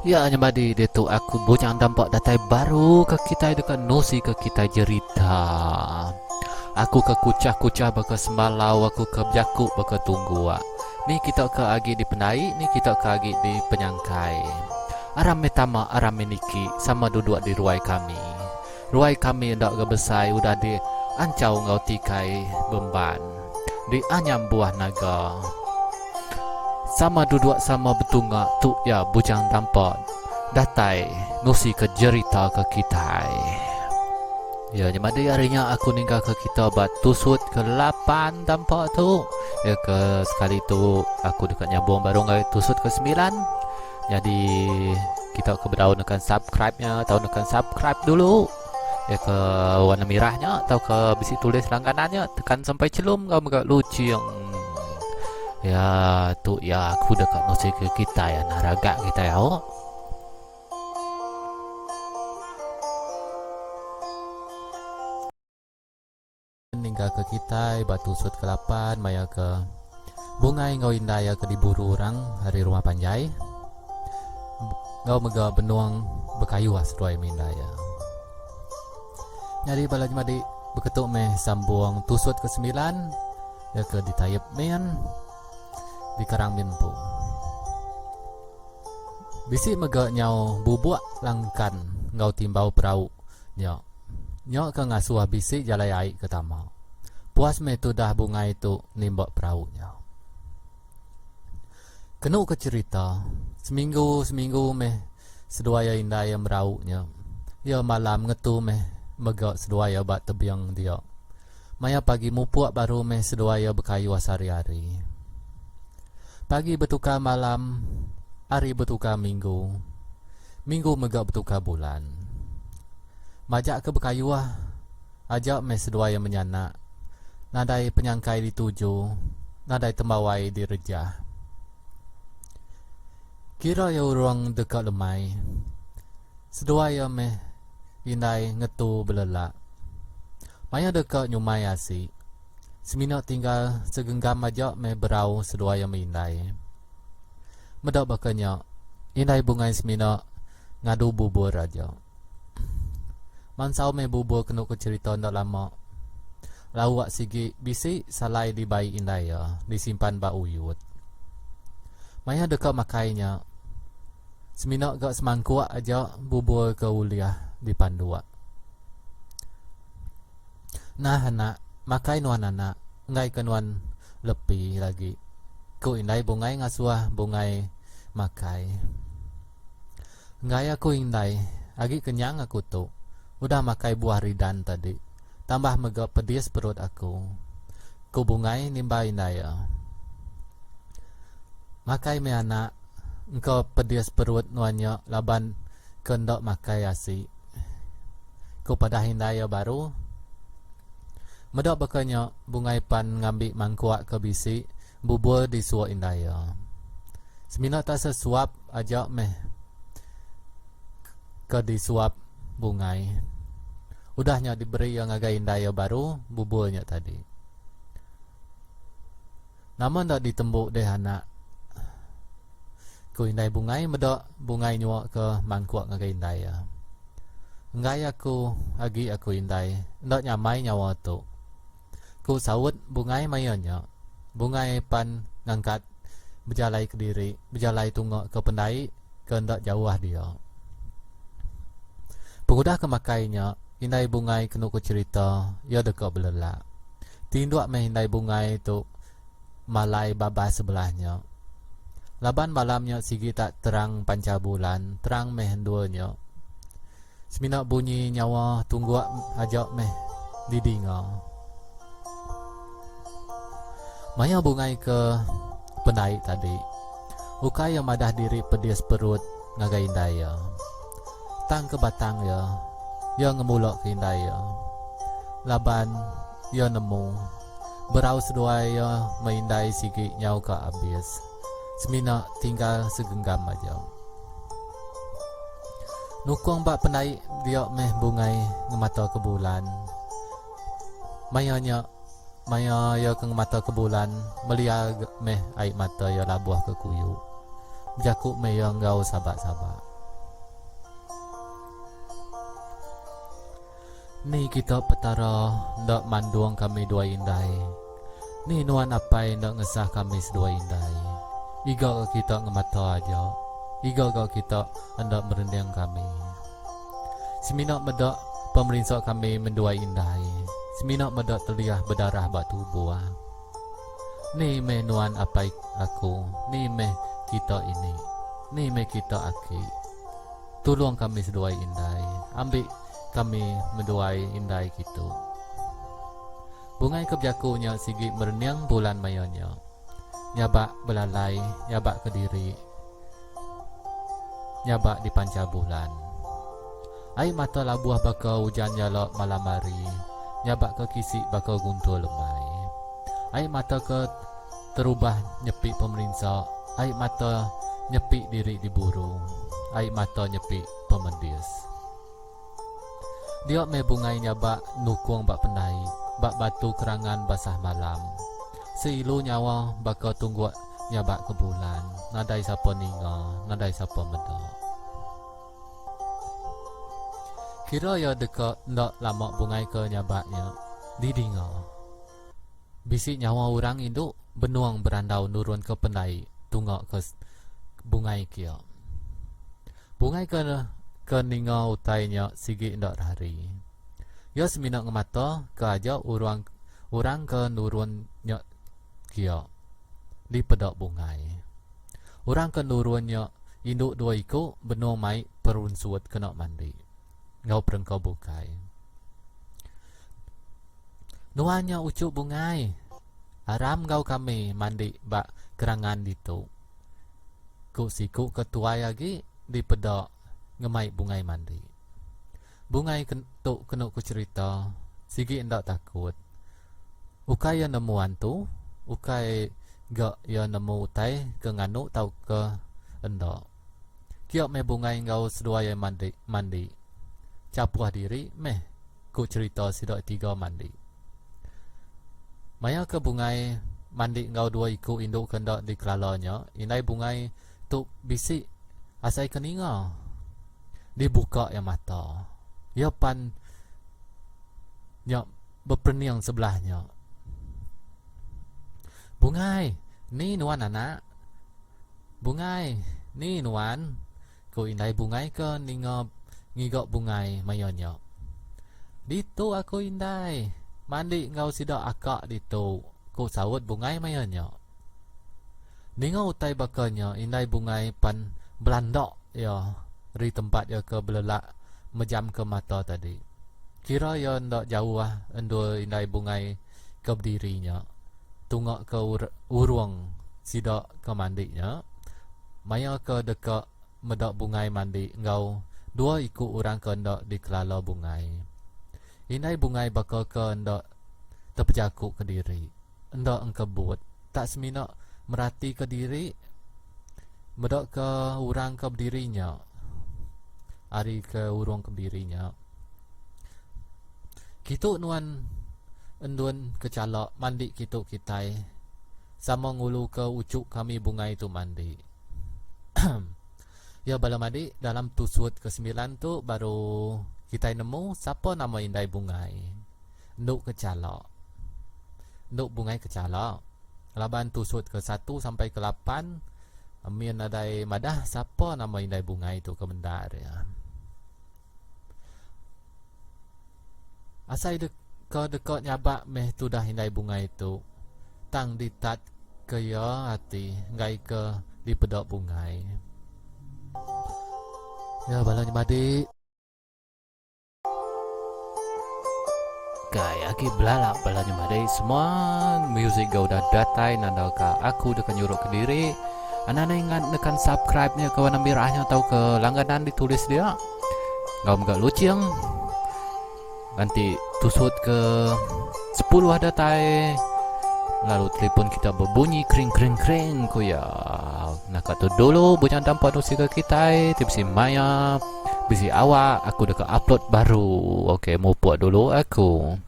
Ya nyamadi dia tu aku bujang dampak datai baru ke kita dekat nosi ke kita jerita. Aku ke kucah-kucah baka semalau aku ke jakuk baka tunggu. Ni kita ke agi di penai, ni kita ke agi di penyangkai. Aram metama aram meniki sama duduk di ruai kami. Ruai kami ndak ke besai udah di ancau ngau tikai bemban. Di anyam buah naga. Sama duduk sama betungak tu ya bujang dampak datai nusi ke jerita ke kitai. Ya nyamadi harinya aku ninggal ke kita batu sud ke 8 dampak tu. Ya ke sekali tu aku dekat nyambung baru ngai tusut ke 9. Jadi kita ke berdaun dengan subscribe-nya, tahu dengan subscribe dulu. Ya ke warna merahnya atau ke bisi tulis langganannya tekan sampai celum kau megak lucing. Ya tu ya aku dekat nusi ke kita ya naraga kita ya. Oh. Ninggal ke kita batu sud ke 8 maya ke bungai ngau indah ya ke diburu orang hari rumah panjai. Ngau mega benuang bekayu asruai minda ya. Jadi balaj madi beketuk meh sambung tusut ke 9 ya ke ditayep men di karang mimpu. Bisi mega nyau bubuak langkan ngau timbau perahu nyok. Nyok ke ngasuh bisi jalai aik ke tamau. Puas meh tu dah bunga itu nimbak perahunya. Kenu ke cerita seminggu meh seduaya indah yang merauhnya. Ya malam ngetu meh megak seduaya bat tebiang dia. Maya pagi mupuak baru meh seduaya berkayu sehari-hari. Pagi bertukar malam, hari bertukar minggu. Minggu megak bertukar bulan. Majak ke berkayuah, ajak meh seduaya menyanak. Nadai penyangkai dituju, nadai tembawai direjah. Kira ya orang dekat lemai. Seduaya meh indai ngetu belelak. Maya dekat nyumai asik. Seminat tinggal segenggam ajak meh berau seduaya mengindai. Medak bakanya indai bungai seminat ngadu bubur aja. Mansau meh bubur kena ke cerita ndak lama. Lawak sigi bisi salai di bayi indai ya, disimpan ba uyut. Maya dekat makainya. Seminat gak semangkuak aja bubur ke uliah di pandua. Nah anak, makai nuan anak, ngai kenuan lepi lagi. Ku indai bungai ngasuah bungai makai. Ngai aku indai, agi kenyang aku tu. Udah makai buah ridan tadi. Tambah mega pedis perut aku. Ku bungai nimba indai ya. Makai me anak, engkau pedis perut nuanya laban kendok makai asi. Ku pada hindaya baru. Medok bekanya bungai pan ngambil mangkuak ke bisi bubur di suak indaya. Seminat tak sesuap ajak meh ke disuap bungai. Udahnya diberi yang agak indaya baru buburnya tadi. Namun tak ditembuk deh anak. Ku indai bungai medok bungai nyuak ke mangkuak ngagai indai ya. Ngai aku agi aku indai ndak nyamai nyawa tu. Ku sawut bungai mayanya. Bungai pan ngangkat berjalai ke diri, berjalai tunggak ke pendai ke ndak jauh dia. Pengudah ke makainya indai bungai kena ku cerita ya dekat belelak. Tinduak meh indai bungai tu malai baba sebelahnya. Laban malamnya sigi tak terang panca bulan, terang meh duanya. Seminak bunyi nyawa tunggu ajak meh didinga. Maya bungai ke penai tadi. Ukai yang madah diri pedis perut ngagai indaya. Tang ke batang ya, ya ngemulok ke indaya. Laban ya nemu. Berau sedua ya meindai sigi nyau ke abis. Semina tinggal segenggam aja. Nukung bak penai dia meh bungai ngemata ke bulan. Maya ya ke mata ke bulan melihat meh air mata ya labuah ke kuyu. Jakuk meh yang ngau sabak-sabak. Ni kita petara ndak manduang kami dua indai. Ni nuan apai ndak ngesah kami sedua indai. Iga kita ngemata aja. Iga kita hendak merendang kami. Seminak medak pemerintah kami mendua indai. Seminak medak terliah berdarah batu buah. Ni meh nuan apai aku. Ni meh kita ini. Ni meh kita aki. Tolong kami sedua indai. Ambil kami menduai indai gitu. Bungai kebiakunya sigi merenyang bulan mayonnya. Nyabak belalai, nyabak kediri. Nyabak di panca bulan. Air mata labuah bakal hujan nyalok malam hari. Nyabak ke kisik bakal guntur lemai. Air mata ke terubah nyepik pemerintah. Air mata nyepik diri diburu. Air mata nyepik pemendis. Dia me bungai nyabak nukung bak pendai. Bak batu kerangan basah malam. Seilu nyawa bakal tunggu nyabak ke bulan. Nadai siapa ninga, nadai siapa medok. Kira ya dekat ndak lama bungai ke nyabaknya. Didinga. Bisik nyawa orang induk benuang berandau nurun ke pendai. Tunggak ke bungai kia. Bungai ke ninga utainya sigi ndak hari. Ya seminak ngemata ke aja orang ke nurunnya kia di pedak bungai. Orang ke nurunnya induk dua iku benuang mai perunsuat kena mandi. Ngau perengkau bukai. Nuanya ucuk bungai. Haram ngau kami mandi bak kerangan ditu. Ku siku ketua lagi di pedak ngemai bungai mandi. Bungai kentuk kena ku cerita. Sigi ndak takut. Ukai yang nemu hantu. Ukai gak yang nemu utai ke nganu tau ke endak. Kiok me bungai ngau sedua yang mandi. Capuah diri meh ku cerita sidok tiga mandi. Maya ke bungai mandi ngau dua iku induk kendak di kelalanya. Inai bungai tuk bisik asai keninga. Dibuka yang mata. Ya pan nyak berperniang sebelahnya. Bungai, ni nuan anak. Bungai, ni nuan. Ku indai bungai ke ninga ngigok bungai mayonyo. Ditu aku indai. Mandi ngau sidak akak ditu. Ku sawut bungai mayonyo. Ninga utai bakalnya indai bungai pan belandok ya. Ri tempat ya ke belelak mejam ke mata tadi. Kira ya ndak jauh lah endul indai bungai ke berdirinya. Tunggak ke urung sidak ke mandinya. Maya ke dekat medak bungai mandi ngau dua ikut orang ke ndak di kelala bungai. Indai bungai bakal ke ndak terpejakuk ke diri. Ndak engkebut. Tak seminak merati ke diri. Medak ke orang ke berdirinya. Ari ke urung ke dirinya. Kitu nuan endun kecalak mandi kitu kitai. Sama ngulu ke ucuk kami bungai tu mandi. Ya bala mandi dalam tusut ke-9 tu baru kita nemu siapa nama indai bungai. Nduk kecalak. Nduk bungai kecalak. Laban tusut ke-1 sampai ke-8 amin adai madah siapa nama indai bungai tu ke bendar ya. Asai dekat nyabak meh tu dah indai bungai tu. Tang ditat ke ya hati ngai ke di pedak bungai. Ya balanya madi. Kaya aki belalak balanya madi. Semua music gak udah datai nanda ka aku dekat nyuruh ke diri. Anak ingat nekan subscribe-nya ke warna merahnya atau ke langganan ditulis dia. Gak lucing. Nanti tusut ke 10 ada tai. Lalu telefon kita berbunyi kring kring kring ku ya. Nak tu dulu bukan tampak nusi ke kita. Tipsi Maya, bisi awak aku dah ke upload baru. Okey, mau buat dulu aku.